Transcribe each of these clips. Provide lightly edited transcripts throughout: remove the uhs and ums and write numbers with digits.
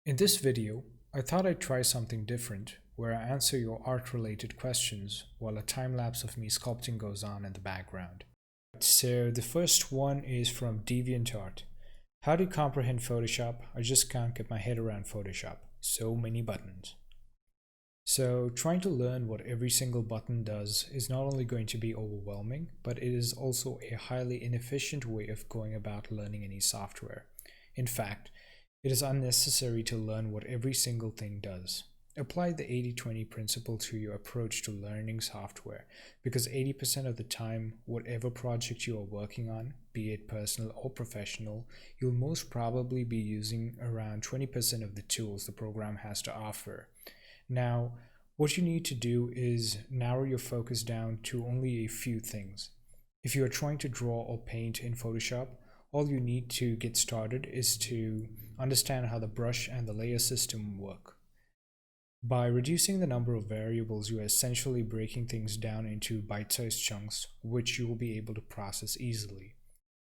In this video, I thought I'd try something different where I answer your art-related questions while a time lapse of me sculpting goes on in the background. So the first one is from DeviantArt. How do you comprehend Photoshop? I just can't get my head around Photoshop. So many buttons. So trying to learn what every single button does is not only going to be overwhelming, but it is also a highly inefficient way of going about learning any software. In fact, it is unnecessary to learn what every single thing does. Apply the 80-20 principle to your approach to learning software, because 80% of the time, whatever project you are working on, be it personal or professional, you'll most probably be using around 20% of the tools the program has to offer. Now, what you need to do is narrow your focus down to only a few things. If you are trying to draw or paint in Photoshop, all you need to get started is to understand how the brush and the layer system work. By reducing the number of variables, you are essentially breaking things down into bite-sized chunks, which you will be able to process easily.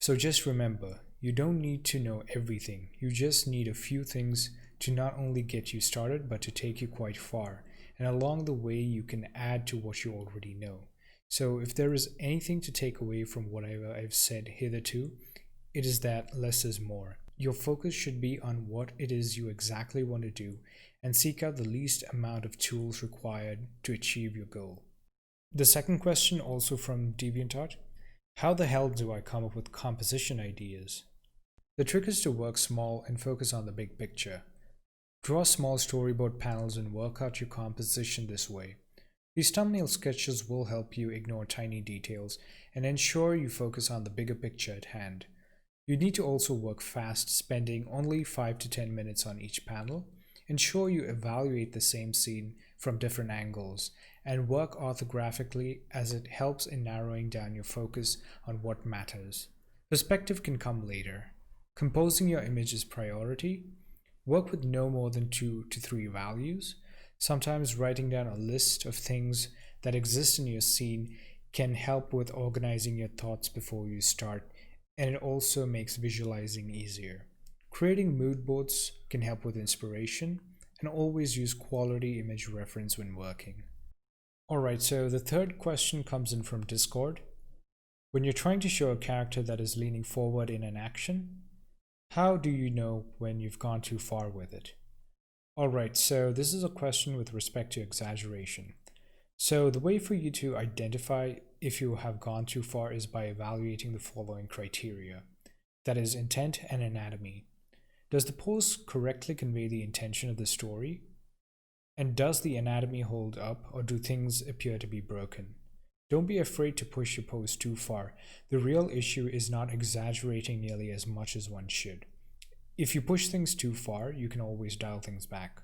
So just remember, you don't need to know everything. You just need a few things to not only get you started, but to take you quite far. And along the way, you can add to what you already know. So if there is anything to take away from what I've said hitherto, it is that less is more. Your focus should be on what it is you exactly want to do and seek out the least amount of tools required to achieve your goal. The second question, also from DeviantArt: how the hell do I come up with composition ideas? The trick is to work small and focus on the big picture. Draw small storyboard panels and work out your composition this way. These thumbnail sketches will help you ignore tiny details and ensure you focus on the bigger picture at hand. You need to also work fast, spending only 5 to 10 minutes on each panel. Ensure you evaluate the same scene from different angles and work orthographically, as it helps in narrowing down your focus on what matters. Perspective can come later. Composing your image is priority. Work with no more than 2 to 3 values. Sometimes writing down a list of things that exist in your scene can help with organizing your thoughts before you start, and it also makes visualizing easier. Creating mood boards can help with inspiration, and always use quality image reference when working. Alright, so the third question comes in from Discord. When you're trying to show a character that is leaning forward in an action, how do you know when you've gone too far with it? Alright, so this is a question with respect to exaggeration. So the way for you to identify if you have gone too far is by evaluating the following criteria. That is, intent and anatomy. Does the pose correctly convey the intention of the story? And does the anatomy hold up, or do things appear to be broken? Don't be afraid to push your pose too far. The real issue is not exaggerating nearly as much as one should. If you push things too far, you can always dial things back.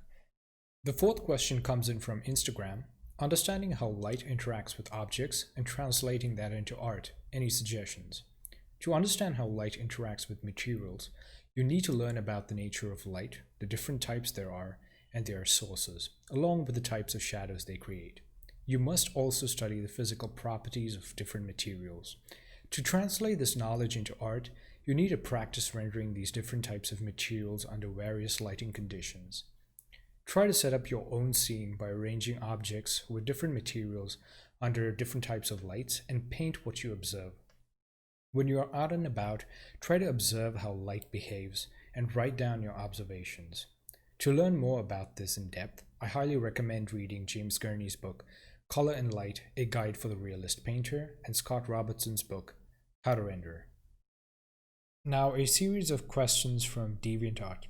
The fourth question comes in from Instagram. Understanding how light interacts with objects and translating that into art. Any suggestions? To understand how light interacts with materials, you need to learn about the nature of light, the different types there are, and their sources, along with the types of shadows they create. You must also study the physical properties of different materials. To translate this knowledge into art, you need to practice rendering these different types of materials under various lighting conditions. Try to set up your own scene by arranging objects with different materials under different types of lights and paint what you observe. When you are out and about, try to observe how light behaves and write down your observations. To learn more about this in depth, I highly recommend reading James Gurney's book, Color and Light, A Guide for the Realist Painter, and Scott Robertson's book, How to Render. Now, a series of questions from DeviantArt.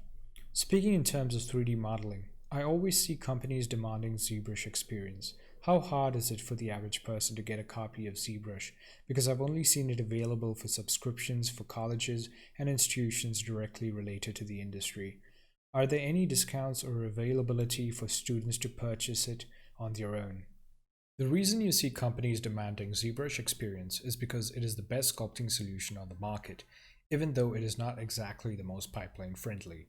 Speaking in terms of 3D modeling, I always see companies demanding Zbrush experience. How hard is it for the average person to get a copy of Zbrush? Because I've only seen it available for subscriptions for colleges and institutions directly related to the industry. Are there any discounts or availability for students to purchase it on their own? The reason you see companies demanding Zbrush experience is because it is the best sculpting solution on the market, even though it is not exactly the most pipeline friendly.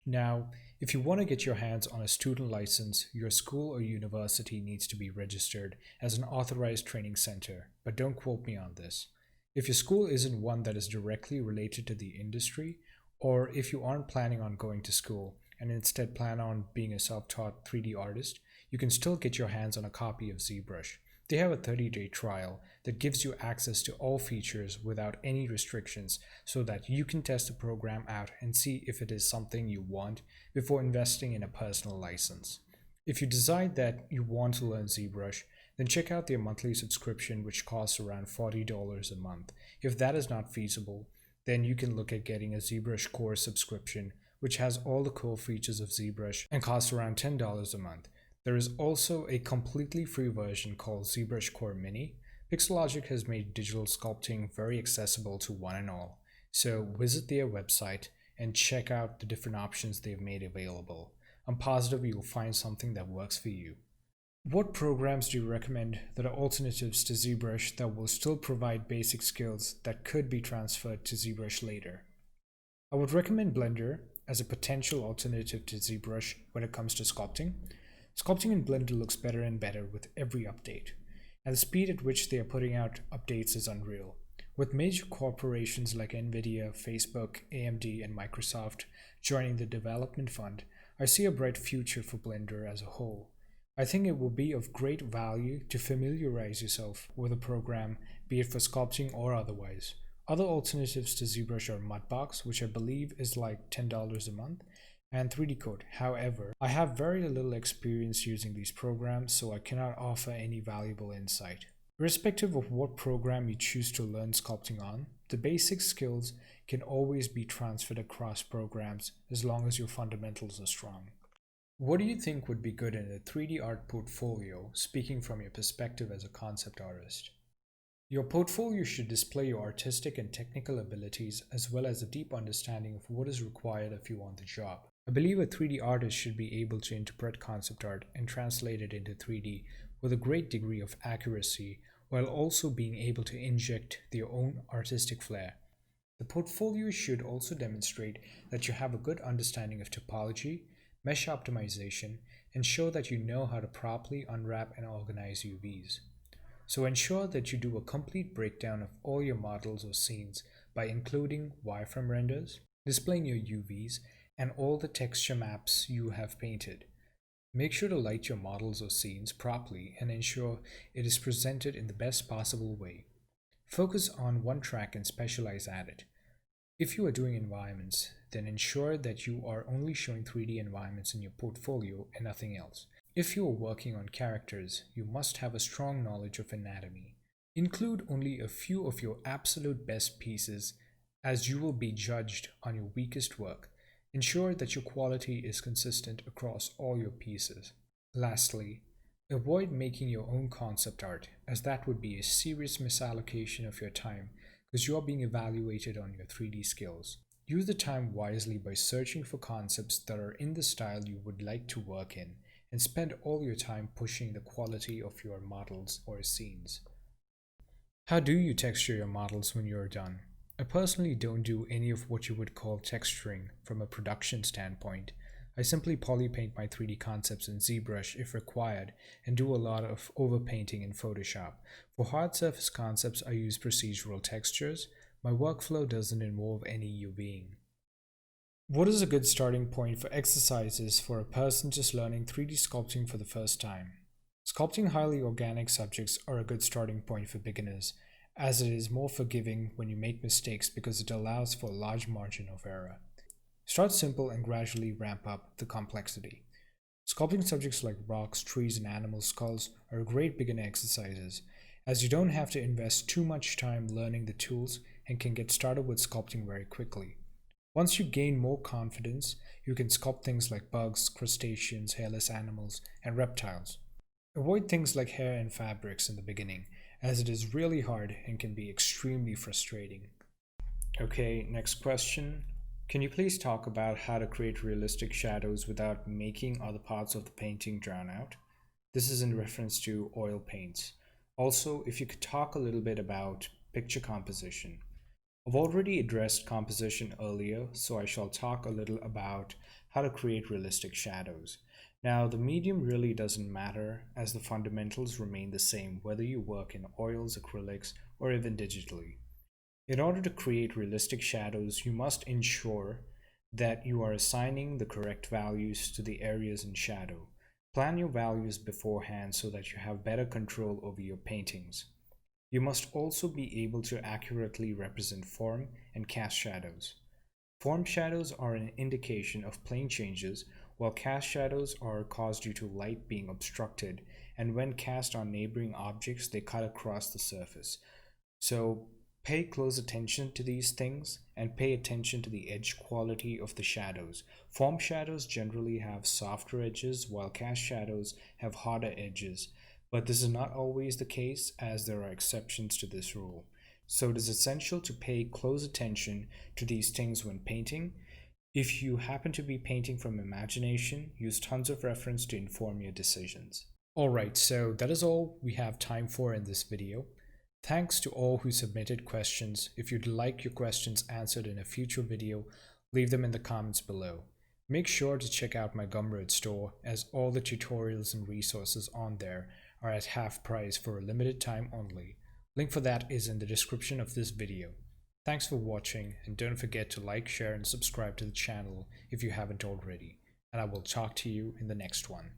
Now, if you want to get your hands on a student license, your school or university needs to be registered as an authorized training center, but don't quote me on this. If your school isn't one that is directly related to the industry, or if you aren't planning on going to school, and instead plan on being a self-taught 3D artist, you can still get your hands on a copy of Zbrush. They have a 30-day trial that gives you access to all features without any restrictions so that you can test the program out and see if it is something you want before investing in a personal license. If you decide that you want to learn Zbrush, then check out their monthly subscription, which costs around $40 a month. If that is not feasible, then you can look at getting a Zbrush Core subscription, which has all the core features of Zbrush and costs around $10 a month. There is also a completely free version called Zbrush Core Mini. Pixologic has made digital sculpting very accessible to one and all. So visit their website and check out the different options they've made available. I'm positive you'll find something that works for you. What programs do you recommend that are alternatives to Zbrush that will still provide basic skills that could be transferred to Zbrush later? I would recommend Blender as a potential alternative to Zbrush when it comes to sculpting. Sculpting in Blender looks better and better with every update, and the speed at which they are putting out updates is unreal. With major corporations like Nvidia, Facebook, AMD, and Microsoft joining the development fund, I see a bright future for Blender as a whole. I think it will be of great value to familiarize yourself with a program, be it for sculpting or otherwise. Other alternatives to Zbrush are Mudbox, which I believe is like $10 a month, and 3D Code. However, I have very little experience using these programs, so I cannot offer any valuable insight. Irrespective of what program you choose to learn sculpting on, the basic skills can always be transferred across programs as long as your fundamentals are strong. What do you think would be good in a 3D art portfolio, speaking from your perspective as a concept artist? Your portfolio should display your artistic and technical abilities as well as a deep understanding of what is required of you on the job. I believe a 3D artist should be able to interpret concept art and translate it into 3D with a great degree of accuracy while also being able to inject their own artistic flair. The portfolio should also demonstrate that you have a good understanding of topology, mesh optimization, and show that you know how to properly unwrap and organize UVs. So ensure that you do a complete breakdown of all your models or scenes by including wireframe renders, displaying your UVs, and all the texture maps you have painted. Make sure to light your models or scenes properly and ensure it is presented in the best possible way. Focus on one track and specialize at it. If you are doing environments, then ensure that you are only showing 3D environments in your portfolio and nothing else. If you are working on characters, you must have a strong knowledge of anatomy. Include only a few of your absolute best pieces, as you will be judged on your weakest work. Ensure that your quality is consistent across all your pieces. Lastly, avoid making your own concept art, as that would be a serious misallocation of your time because you are being evaluated on your 3D skills. Use the time wisely by searching for concepts that are in the style you would like to work in, and spend all your time pushing the quality of your models or scenes. How do you texture your models when you're done? I personally don't do any of what you would call texturing from a production standpoint. I simply polypaint my 3D concepts in Zbrush if required and do a lot of overpainting in Photoshop. For hard surface concepts, I use procedural textures. My workflow doesn't involve any UVing. What is a good starting point for exercises for a person just learning 3D sculpting for the first time? Sculpting highly organic subjects are a good starting point for beginners, as it is more forgiving when you make mistakes because it allows for a large margin of error. Start simple and gradually ramp up the complexity. Sculpting subjects like rocks, trees, and animal skulls are great beginner exercises, as you don't have to invest too much time learning the tools and can get started with sculpting very quickly. Once you gain more confidence, you can sculpt things like bugs, crustaceans, hairless animals, and reptiles. Avoid things like hair and fabrics in the beginning, as it is really hard and can be extremely frustrating. Okay, next question. Can you please talk about how to create realistic shadows without making other parts of the painting drown out? This is in reference to oil paints. Also, if you could talk a little bit about picture composition. I've already addressed composition earlier, so I shall talk a little about how to create realistic shadows. Now, the medium really doesn't matter, as the fundamentals remain the same whether you work in oils, acrylics, or even digitally. In order to create realistic shadows, you must ensure that you are assigning the correct values to the areas in shadow. Plan your values beforehand so that you have better control over your paintings. You must also be able to accurately represent form and cast shadows. Form shadows are an indication of plane changes, while cast shadows are caused due to light being obstructed, and when cast on neighboring objects, they cut across the surface. So pay close attention to these things and pay attention to the edge quality of the shadows. Form shadows generally have softer edges, while cast shadows have harder edges. But this is not always the case, as there are exceptions to this rule. So it is essential to pay close attention to these things when painting. If you happen to be painting from imagination, use tons of reference to inform your decisions. Alright, so that is all we have time for in this video. Thanks to all who submitted questions. If you'd like your questions answered in a future video, leave them in the comments below. Make sure to check out my Gumroad store, as all the tutorials and resources on there are at half price for a limited time only. Link for that is in the description of this video. Thanks for watching, and don't forget to like, share, and subscribe to the channel if you haven't already. And I will talk to you in the next one.